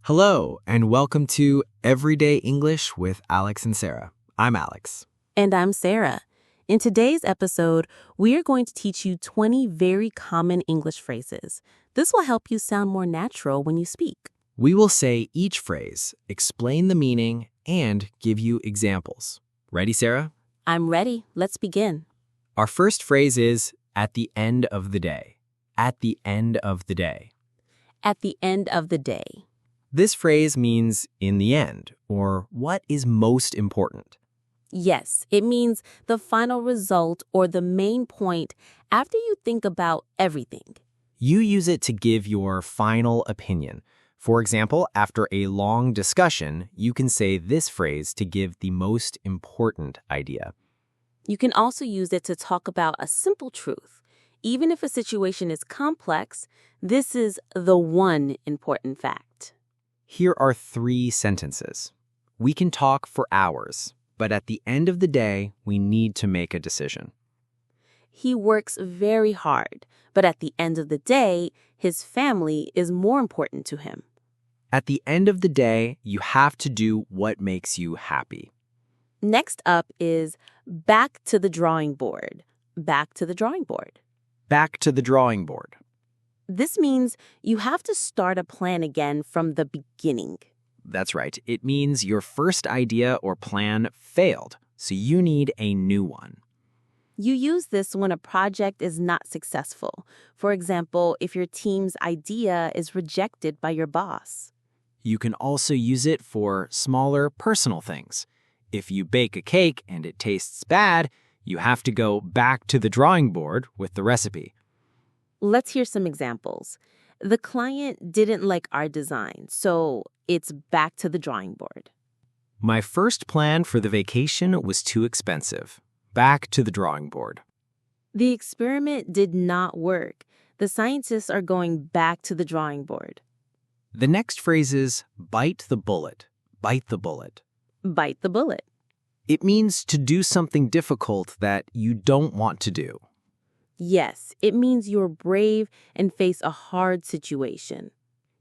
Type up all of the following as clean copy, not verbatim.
Hello, and welcome to Everyday English with Alex and Sarah. I'm Alex. And I'm Sarah. In today's episode, we are going to teach you 20 very common English phrases. This will help you sound more natural when you speak. We will say each phrase, explain the meaning, and give you examples. Ready, Sarah? I'm ready. Let's begin. Our first phrase is at the end of the day. At the end of the day. At the end of the day. This phrase means in the end, or what is most important. Yes, it means the final result or the main point after you think about everything. You use it to give your final opinion. For example, after a long discussion, you can say this phrase to give the most important idea. You can also use it to talk about a simple truth. Even if a situation is complex, this is the one important fact. Here are 3 sentences. We can talk for hours, but at the end of the day, we need to make a decision. He works very hard, but at the end of the day, his family is more important to him. At the end of the day, you have to do what makes you happy. Next up is back to the drawing board. Back to the drawing board. Back to the drawing board. This means you have to start a plan again from the beginning. That's right. It means your first idea or plan failed, so you need a new one. You use this when a project is not successful. For example, if your team's idea is rejected by your boss. You can also use it for smaller personal things. If you bake a cake and it tastes bad, you have to go back to the drawing board with the recipe. Let's hear some examples. The client didn't like our design, so it's back to the drawing board. My first plan for the vacation was too expensive. Back to the drawing board. The experiment did not work. The scientists are going back to the drawing board. The next phrase is bite the bullet. Bite the bullet. Bite the bullet. It means to do something difficult that you don't want to do. Yes, it means you're brave and face a hard situation.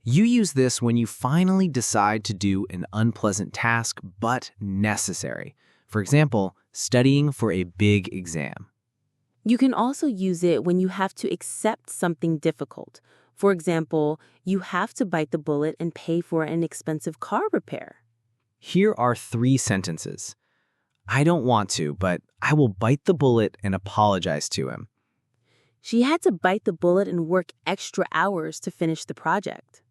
You use this when you finally decide to do an unpleasant task but necessary. For example, studying for a big exam. You can also use it when you have to accept something difficult. For example, you have to bite the bullet and pay for an expensive car repair. Here are 3 sentences. I don't want to, but I will bite the bullet and apologize to him. She had to bite the bullet and work extra hours to finish the project.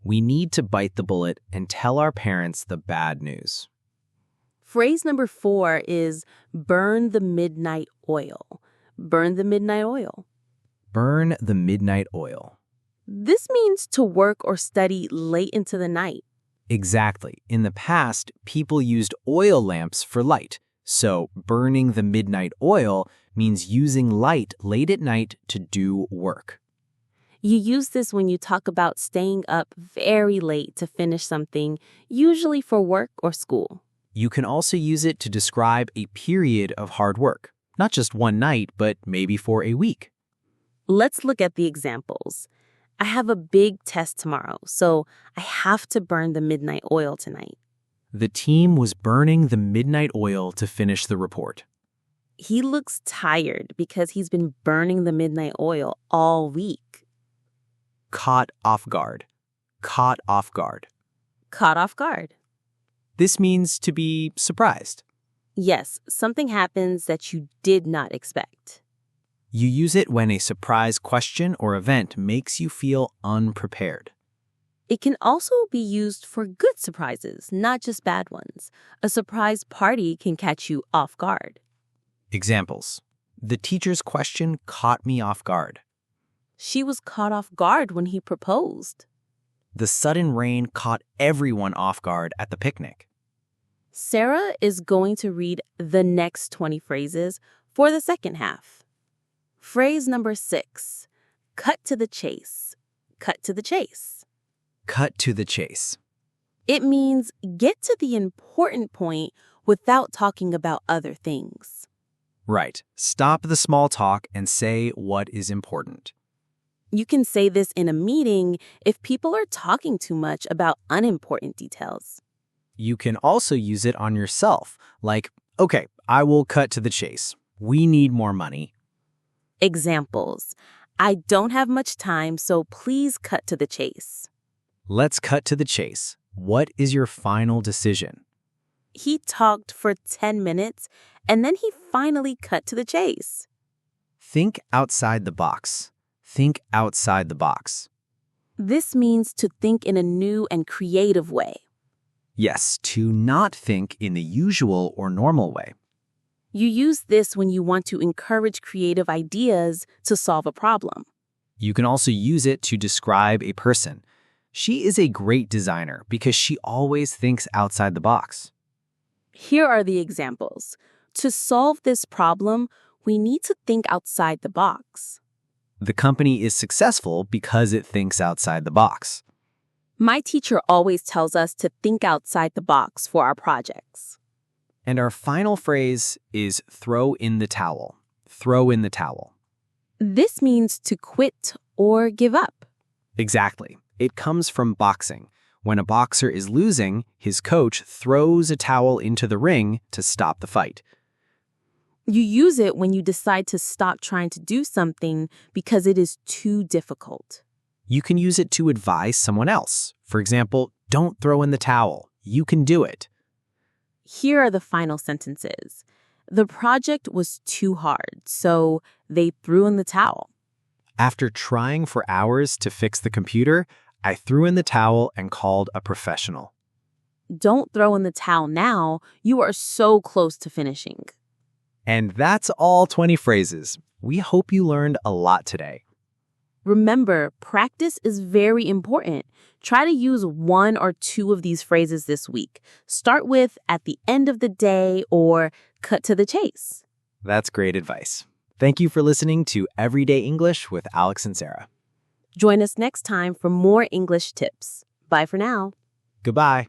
We need to bite the bullet and tell our parents the bad news. Phrase number 4 is burn the midnight oil. Burn the midnight oil. Burn the midnight oil. This means to work or study late into the night. Exactly. In the past, people used oil lamps for light. So burning the midnight oil means using light late at night to do work. You use this when you talk about staying up very late to finish something, usually for work or school. You can also use it to describe a period of hard work, not just one night, but maybe for a week. Let's look at the examples. I have a big test tomorrow, so I have to burn the midnight oil tonight. The team was burning the midnight oil to finish the report. He looks tired because he's been burning the midnight oil all week. Caught off guard. Caught off guard. Caught off guard. This means to be surprised. Yes, something happens that you did not expect. You use it when a surprise question or event makes you feel unprepared. It can also be used for good surprises, not just bad ones. A surprise party can catch you off guard. Examples. The teacher's question caught me off guard. She was caught off guard when he proposed. The sudden rain caught everyone off guard at the picnic. Sarah is going to read the next 20 phrases for the second half. Phrase number 6, cut to the chase. Cut to the chase. Cut to the chase. It means get to the important point without talking about other things. Right. Stop the small talk and say what is important. You can say this in a meeting if people are talking too much about unimportant details. You can also use it on yourself, like, okay, I will cut to the chase. We need more money. Examples. I don't have much time, so please cut to the chase. Let's cut to the chase. What is your final decision? He talked for 10 minutes, and then he finally cut to the chase. Think outside the box. Think outside the box. This means to think in a new and creative way. Yes, to not think in the usual or normal way. You use this when you want to encourage creative ideas to solve a problem. You can also use it to describe a person. She is a great designer because she always thinks outside the box. Here are the examples. To solve this problem, we need to think outside the box. The company is successful because it thinks outside the box. My teacher always tells us to think outside the box for our projects. And our final phrase is throw in the towel. Throw in the towel. This means to quit or give up. Exactly. It comes from boxing. When a boxer is losing, his coach throws a towel into the ring to stop the fight. You use it when you decide to stop trying to do something because it is too difficult. You can use it to advise someone else. For example, don't throw in the towel. You can do it. Here are the final sentences. The project was too hard, so they threw in the towel. After trying for hours to fix the computer, I threw in the towel and called a professional. Don't throw in the towel now. You are so close to finishing. And that's all 20 phrases. We hope you learned a lot today. Remember, practice is very important. Try to use one or two of these phrases this week. Start with at the end of the day or cut to the chase. That's great advice. Thank you for listening to Everyday English with Alex and Sarah. Join us next time for more English tips. Bye for now. Goodbye.